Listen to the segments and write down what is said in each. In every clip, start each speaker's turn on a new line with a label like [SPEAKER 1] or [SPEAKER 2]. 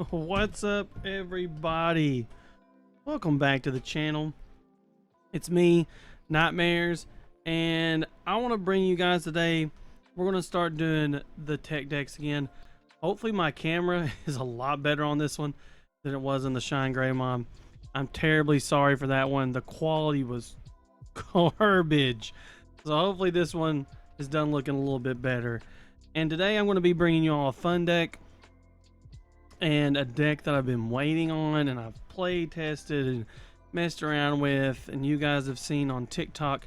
[SPEAKER 1] What's up, everybody? Welcome back to the channel. It's me, Nightmayers, and I want to bring you guys today. We're going to start doing the tech decks again. Hopefully my camera is a lot better on this one than it was in the Shine Greymon. I'm terribly sorry for that one. The quality was garbage. So hopefully this one is done looking a little bit better. And today I'm going to be bringing you all a fun deck and a deck that I've been waiting on and I've play tested and messed around with, and you guys have seen on TikTok.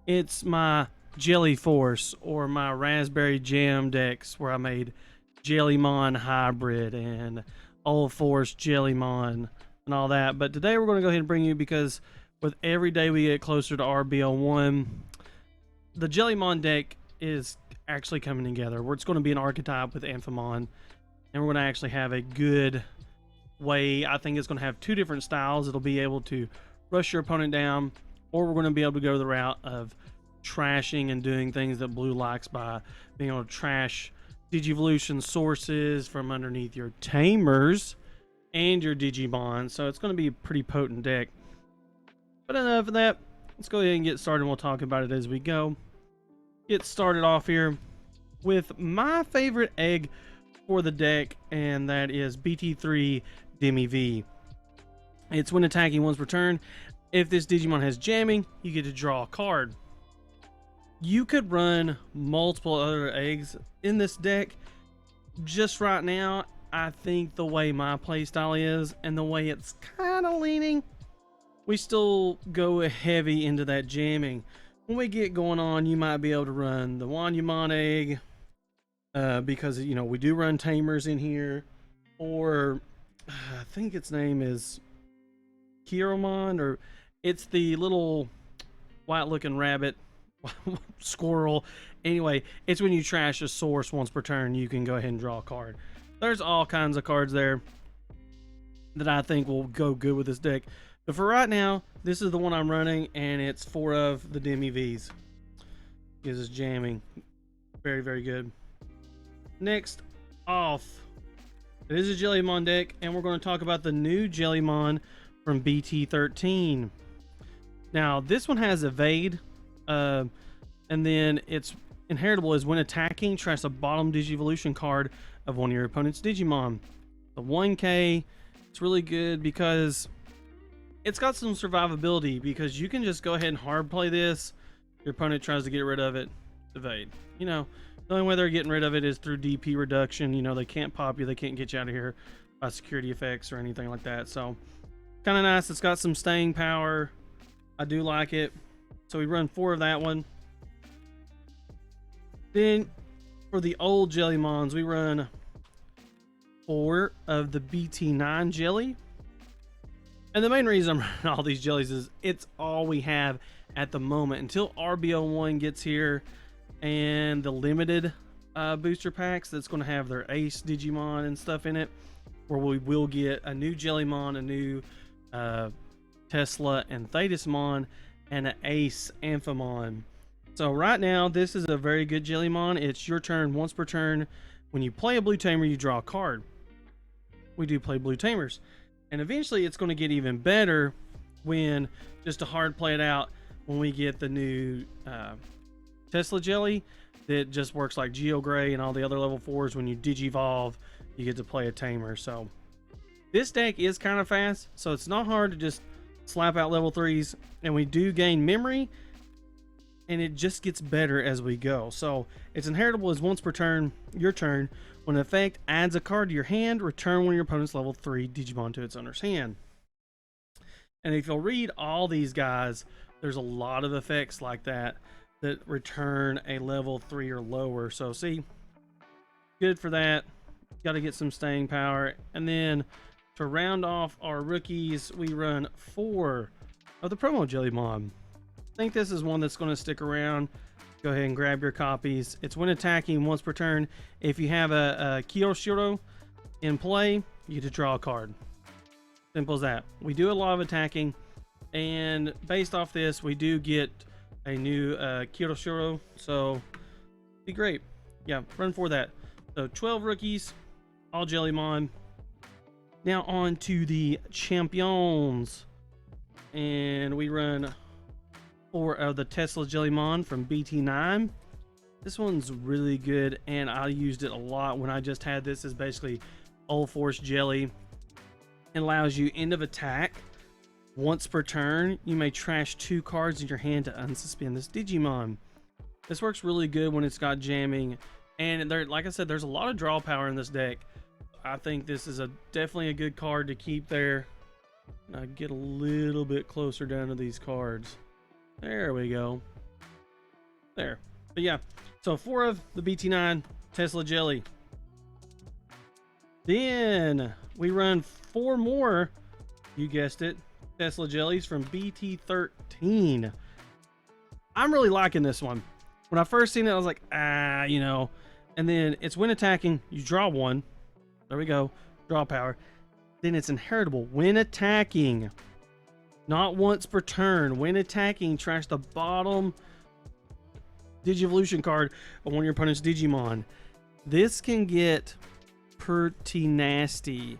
[SPEAKER 1] It's my Jelly Force or my Raspberry Jam decks, where I made Jellymon Hybrid and Old Force Jellymon and all that. But today we're going to go ahead and bring you, because with every day we get closer to RBO1, the Jellymon deck is actually coming together, where it's going to be an archetype with Amphimon. And we're going to actually have a good way. I think it's going to have two different styles. It'll be able to rush your opponent down, or we're going to be able to go the route of trashing and doing things that Blue likes by being able to trash Digivolution sources from underneath your Tamers and your Digimon. So it's going to be a pretty potent deck. But enough of that. Let's go ahead and get started, and we'll talk about it as we go. Get started off here with my favorite egg for the deck, and that is BT3 Demi V. It's when attacking once per turn. If this Digimon has jamming, you get to draw a card. You could run multiple other eggs in this deck. Just right now, I think the way my playstyle is and the way it's kind of leaning, we still go heavy into that jamming. When we get going on, you might be able to run the Wanyumon egg, because you know we do run Tamers in here, or I think its name is Kiromon, or it's the little white looking rabbit squirrel. Anyway, it's when you trash a source once per turn, you can go ahead and draw a card. There's all kinds of cards there that I think will go good with this deck, but for right now, this is the one I'm running, and it's 4 of the Demi V's. Gives us jamming. Very, very good. Next off, it is a Jellymon deck, and we're going to talk about the new Jellymon from BT13. Now, this one has Evade, and then its inheritable is when attacking, trash the bottom Digivolution card of one of your opponent's Digimon. The 1K, it's really good because it's got some survivability, because you can just go ahead and hard play this. Your opponent tries to get rid of it, evade. You know, the only way they're getting rid of it is through DP reduction. You know, they can't pop you, they can't get you out of here by security effects or anything like that. So kind of nice. It's got some staying power. I do like it. So we run 4 of that one. Then for the old Jellymons, we run 4 of the BT9 jelly. And the main reason I'm running all these jellies is it's all we have at the moment until RBO1 gets here, and the limited booster packs that's going to have their Ace Digimon and stuff in it, where we will get a new Jellymon, a new Tesla and Thetismon, and an Ace Amphimon. So right now, this is a very good Jellymon. It's your turn once per turn. When you play a blue tamer, you draw a card. We do play blue tamers, and eventually it's going to get even better when, just to hard play it out, when we get the new Tesla jelly that just works like Geo Gray and all the other level 4s. When you Digivolve, you get to play a tamer. So this deck is kind of fast, so it's not hard to just slap out level 3s, and we do gain memory, and it just gets better as we go. So its inheritable is once per turn, your turn. When an effect adds a card to your hand, return one of your opponent's level 3 Digimon to its owner's hand. And if you'll read all these guys, there's a lot of effects like that that return a level 3 or lower. So see, good for that. Got to get some staying power. And then to round off our rookies, we run 4 of the promo Jellymon. I think this is one that's going to stick around. Go ahead and grab your copies. It's when attacking once per turn. If you have a Kiyoshiro in play, you get to draw a card. Simple as that. We do a lot of attacking, and based off this, we do get a new Kiyoshiro, so be great. Yeah, run for that. So 12 rookies, all Jellymon. Now on to the champions, and we run 4 of the Tesla Jellymon from BT9. This one's really good, and I used it a lot when I just had this as basically Old Force Jelly. It allows you end of attack. Once per turn, you may trash 2 cards in your hand to unsuspend this Digimon. This works really good when it's got jamming, and there, like I said, there's a lot of draw power in this deck. I think this is definitely a good card to keep there. Now get a little bit closer down to these cards. There we go. There. But yeah, so 4 of the BT9 Tesla Jelly. Then we run 4 more, you guessed it, Tesla Jellies from BT13. I'm really liking this one. When I first seen it, I was like, you know. And then it's when attacking, you draw 1. There we go. Draw power. Then it's inheritable. When attacking, not once per turn. When attacking, trash the bottom Digivolution card of one of your opponent's Digimon. This can get pretty nasty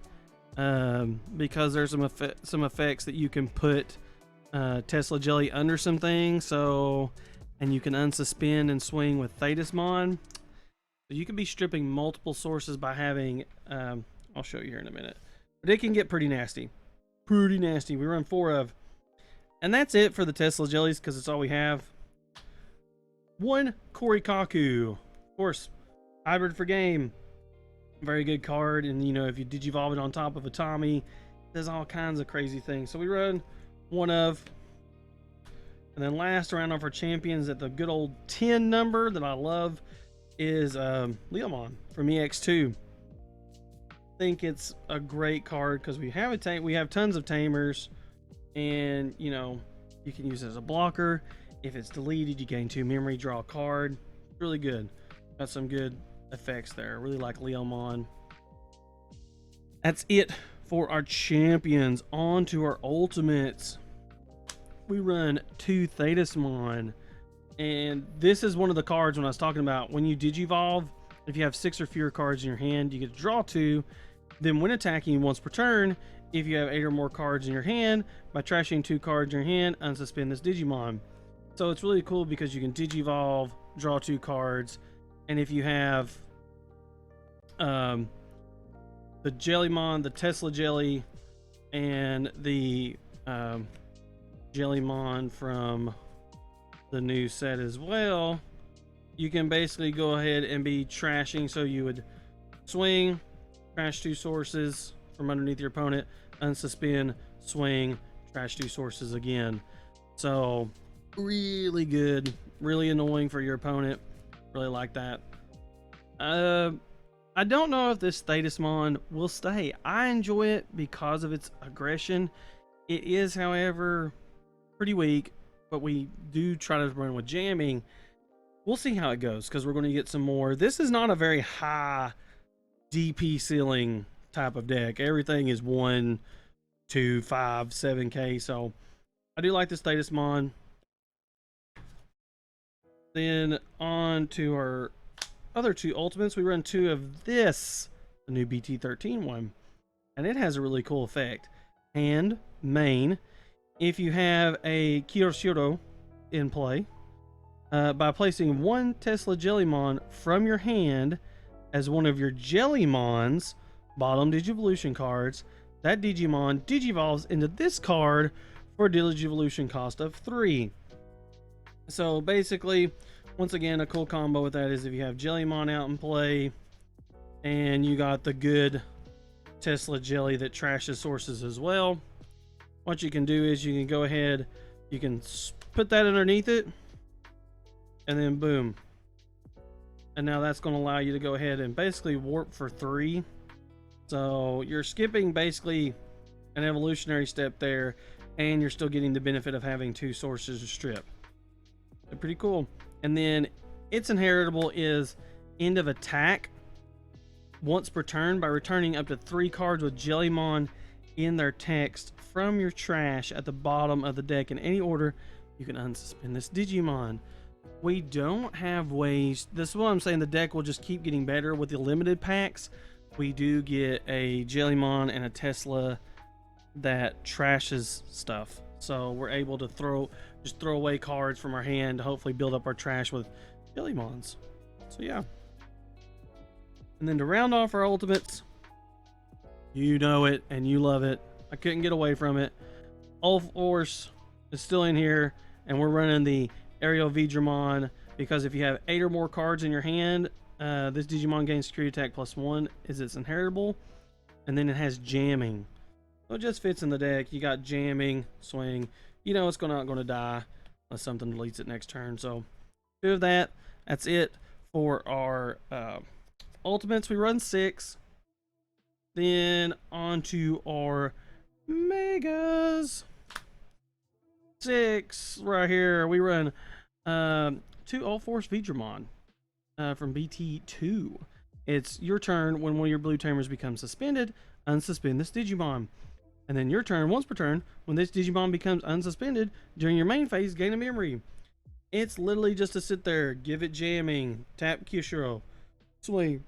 [SPEAKER 1] because there's some effects that you can put Tesla Jelly under some things. So, and you can unsuspend and swing with Thetismon. So you can be stripping multiple sources by having, I'll show you here in a minute. But it can get pretty nasty. Pretty nasty. We run 4 of. And that's it for the Tesla Jellies because it's all we have. 1 Korikaku. Of course, hybrid for game. Very good card. And, you know, if you Digivolve it on top of a Tommy, it does all kinds of crazy things. So we run 1 of. And then last round off our champions at the good old 10 number that I love is Leomon from EX2. I think it's a great card because we have tons of tamers, and you know, you can use it as a blocker. If it's deleted, you gain 2 memory, draw a card. Really good. Got some good effects there. Really like Leomon. That's it for our champions. On to our ultimates. We run 2 Thetismon. And this is one of the cards when I was talking about when you Digivolve, if you have 6 or fewer cards in your hand, you get to draw 2. Then when attacking once per turn, if you have 8 or more cards in your hand, by trashing 2 cards in your hand, unsuspend this Digimon. So it's really cool because you can Digivolve, draw 2 cards, and if you have the Jellymon, the Tesla Jelly, and the Jellymon from the new set as well, you can basically go ahead and be trashing. So you would swing, trash 2 sources from underneath your opponent, unsuspend, swing, trash 2 sources again. So really good, really annoying for your opponent. Really like that. I don't know if this Thetismon will stay. I enjoy it because of its aggression. It is, however, pretty weak, but we do try to run with jamming. We'll see how it goes because we're going to get some more. This is not a very high DP ceiling type of deck. Everything is 1, 2, 5, 7k. So I do like this Thetismon. Then on to our other 2 ultimates. We run 2 of this, the new BT13 one, and it has a really cool effect. Hand, main. If you have a Kiyoshiro in play, by placing 1 Tesla Jellymon from your hand as one of your Jellymon's bottom Digivolution cards, that Digimon Digivolves into this card for a Digivolution cost of 3. So basically, once again, a cool combo with that is if you have Jellymon out in play and you got the good Tesla Jelly that trashes sources as well, what you can do is you can go ahead, you can put that underneath it, and then boom. And now that's going to allow you to go ahead and basically warp for 3. So you're skipping basically an evolutionary step there, and you're still getting the benefit of having 2 sources to strip. They're pretty cool. And then its inheritable is end of attack once per turn by returning up to 3 cards with Jellymon in their text from your trash at the bottom of the deck in any order. You can unsuspend this Digimon. We don't have ways. This is what I'm saying. The deck will just keep getting better with the limited packs. we do get a Jellymon and a Tesla that trashes stuff. So we're able to just throw away cards from our hand to hopefully build up our trash with Jellymons. So yeah. And then to round off our ultimates, you know it and you love it. I couldn't get away from it. All Force is still in here, and we're running the Aerial Digimon because if you have 8 or more cards in your hand, this Digimon gains security attack +1 is its inheritable, and then it has jamming. So it just fits in the deck. You got jamming, swing. You know it's not going to die unless something deletes it next turn. So 2 of that. That's it for our ultimates. We run 6. Then on to our megas. 6 right here. We run 2 All Force Digimon from BT2. It's your turn. When one of your blue tamers becomes suspended, unsuspend this Digimon. And then your turn, once per turn, when this Digimon becomes unsuspended during your main phase, gain a memory. It's literally just to sit there, give it jamming, tap Kyoshiro, swing,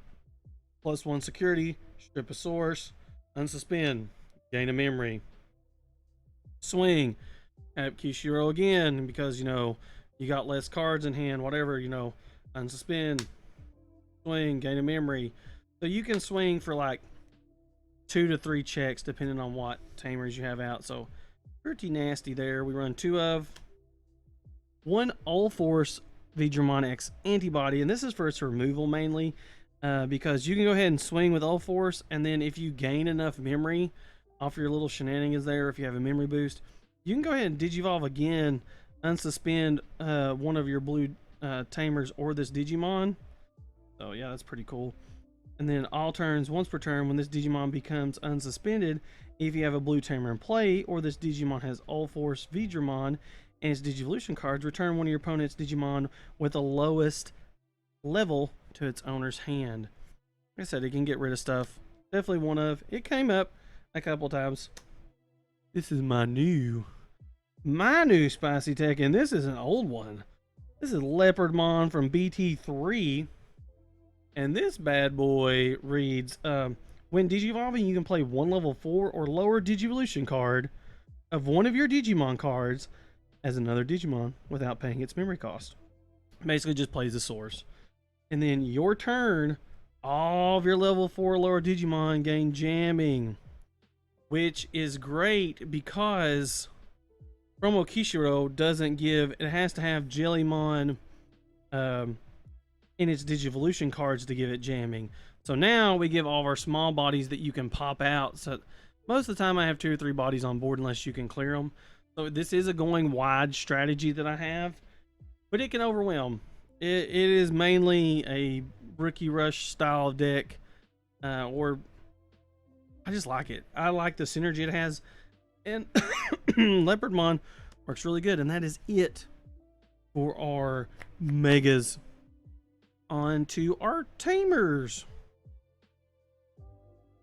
[SPEAKER 1] +1 security, strip a source, unsuspend, gain a memory, swing, tap Kyoshiro again because you know you got less cards in hand, whatever, you know, unsuspend, swing, gain a memory. So you can swing for like 2 to 3 checks depending on what tamers you have out. So pretty nasty there. We run 2 of 1 All Force Digimon X antibody, and this is for its removal mainly, because you can go ahead and swing with All Force, and then if you gain enough memory off your little shenanigans there, if you have a memory boost, you can go ahead and Digivolve again, unsuspend one of your blue tamers or this Digimon. So yeah, that's pretty cool. And then all turns, once per turn, when this Digimon becomes unsuspended, if you have a blue tamer in play, or this Digimon has All Force Digimon and its Digivolution cards, return one of your opponent's Digimon with the lowest level to its owner's hand. Like I said, it can get rid of stuff. Definitely one of. It came up a couple times. This is my new spicy tech, and this is an old one. This is Leopardmon from BT3. And this bad boy reads, when Digivolving, you can play 1 level 4 or lower Digivolution card of one of your Digimon cards as another Digimon without paying its memory cost. Basically just plays the source. And then your turn, all of your level 4 or lower Digimon gain jamming, which is great because Promo Kishiro doesn't give, it has to have Jellymon in its Digivolution cards to give it jamming. So now we give all of our small bodies that you can pop out. So most of the time I have 2 or 3 bodies on board unless you can clear them. So this is a going wide strategy that I have, but it can overwhelm. It is mainly a Rookie Rush style deck, or I just like it. I like the synergy it has, and Leopardmon works really good. And that is it for our megas. On to our tamers.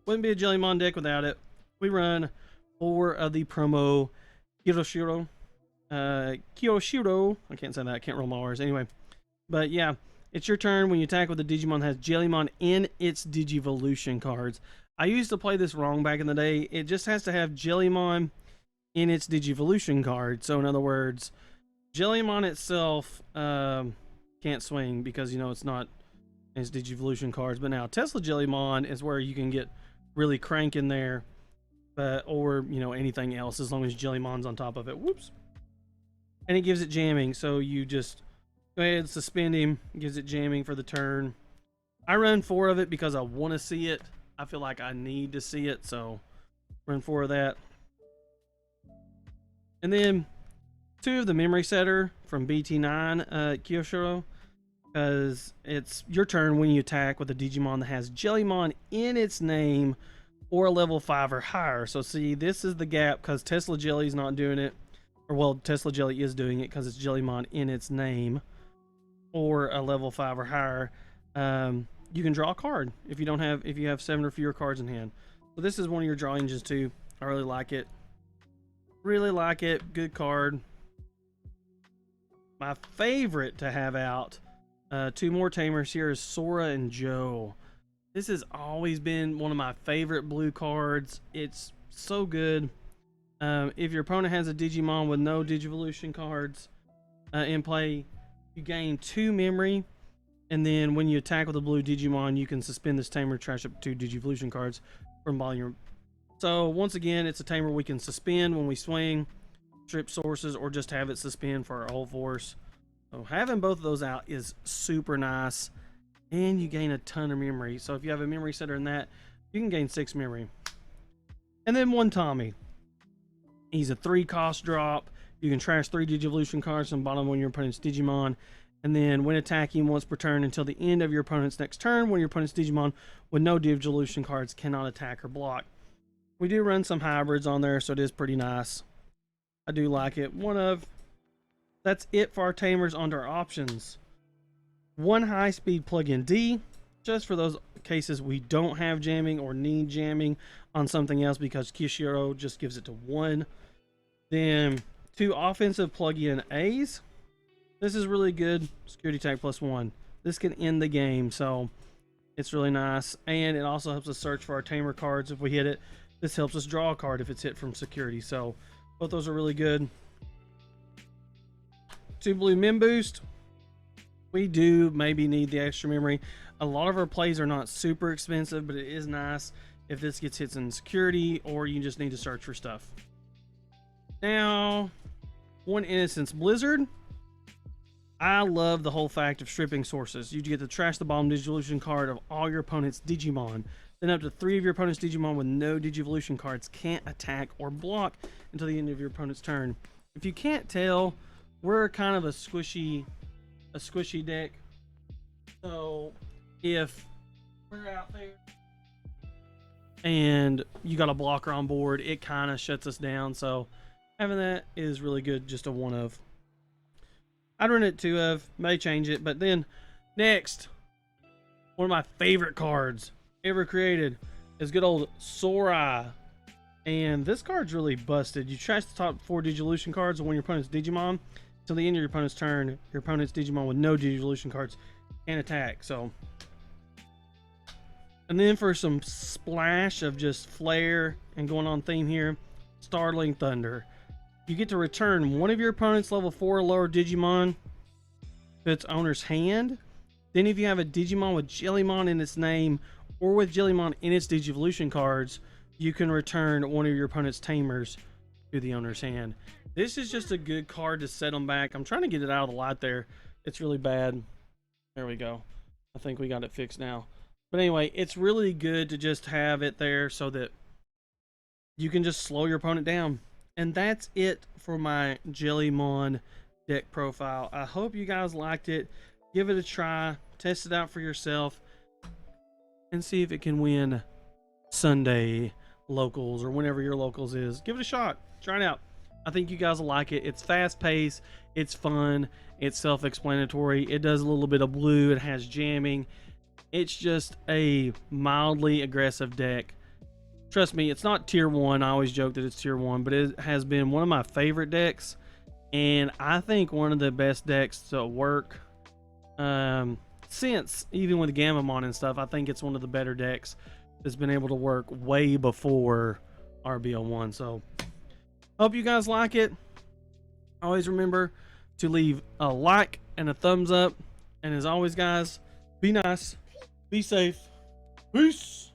[SPEAKER 1] Wouldn't be a Jellymon deck without it. We run 4 of the promo Kyoshiro. Kyoshiro. I can't say that. I can't roll my R's. Anyway. But yeah, it's your turn when you attack with the Digimon that has Jellymon in its Digivolution cards. I used to play this wrong back in the day. It just has to have Jellymon in its Digivolution card. So in other words, Jellymon itself can't swing because, you know, it's not in its Digivolution cards. But now Tesla Jellymon is where you can get really crank in there, or, you know, anything else as long as Jellymon's on top of it. Whoops. And it gives it jamming, so you just go ahead and suspend him. Gives it jamming for the turn. I run 4 of it because I want to see it. I feel like I need to see it, so run 4 of that. And then 2 of the Memory Setter from BT9 Kyoshiro, because it's your turn when you attack with a Digimon that has Jellymon in its name or a level 5 or higher. So see, this is the gap because Tesla Jelly's not doing it. Or well, Tesla Jelly is doing it because it's Jellymon in its name or a level 5 or higher. You can draw a card if you have 7 or fewer cards in hand. So this is one of your draw engines too. I really like it. Really like it. Good card. My favorite to have out, 2 more tamers here, is Sora and Joe. This has always been one of my favorite blue cards. It's so good. If your opponent has a Digimon with no Digivolution cards in play, you gain 2 memory, and then when you attack with a blue Digimon, you can suspend this tamer, trash up 2 Digivolution cards from volume. So once again, it's a tamer we can suspend when we swing, strip sources, or just have it suspend for our whole force. So having both of those out is super nice, and you gain a ton of memory. So if you have a memory setter in that, you can gain 6 memory. And then one Tommy. He's a 3 cost drop. You can trash 3 Digivolution cards from the bottom of your opponent's Digimon. And then when attacking once per turn until the end of your opponent's next turn, when your opponent's Digimon with no Digivolution cards cannot attack or block. We do run some hybrids on there, so it is pretty nice. I do like it. That's it for our tamers. Onto our options. 1 high-speed plug-in D, just for those cases we don't have jamming or need jamming on something else, because Kishiro just gives it to 1. Then 2 offensive plug-in A's. This is really good. Security tag +1. This can end the game, so it's really nice. And it also helps us search for our tamer cards if we hit it. This helps us draw a card if it's hit from security. So both those are really good. 2 blue Mem Boost. We do maybe need the extra memory. A lot of our plays are not super expensive, but it is nice if this gets hits in security or you just need to search for stuff. Now, 1 Innocence Blizzard. I love the whole fact of stripping sources. You get to trash the bottom Digivolution card of all your opponent's Digimon. Then up to 3 of your opponent's Digimon with no Digivolution cards can't attack or block until the end of your opponent's turn. If you can't tell, we're kind of a squishy deck. So if we're out there and you got a blocker on board, it kind of shuts us down. So having that is really good. Just a 1 of. I'd run it 2 of, may change it. But then next, one of my favorite cards ever created is good old Sora. And this card's really busted. You trash the top 4 Digivolution cards of one of your opponent's Digimon till the end of your opponent's turn. Your opponent's Digimon with no Digivolution cards can attack. So, and then for some splash of just flair and going on theme here, Starling Thunder. You get to return one of your opponent's level 4 or lower Digimon to its owner's hand. Then if you have a Digimon with Jellymon in its name or with Jellymon in its Digivolution cards, you can return one of your opponent's tamers to the owner's hand. This is just a good card to set them back. I'm trying to get it out of the light there. It's really bad. There we go. I think we got it fixed now. But anyway, it's really good to just have it there so that you can just slow your opponent down. And that's it for my Jellymon deck profile. I hope you guys liked it. Give it a try. Test it out for yourself. And see if it can win Sunday locals or whenever your locals is. Give it a shot. Try it out. I think you guys will like it. It's fast paced. It's fun. It's self-explanatory. It does a little bit of blue. It has jamming. It's just a mildly aggressive deck. Trust me, it's not tier 1. I always joke that it's tier 1, but it has been one of my favorite decks, and I think one of the best decks to work since, even with Gamamon and stuff. I think it's one of the better decks that's been able to work way before RBL1. So hope you guys like it. Always remember to leave a like and a thumbs up, and as always guys, be nice, be safe, peace.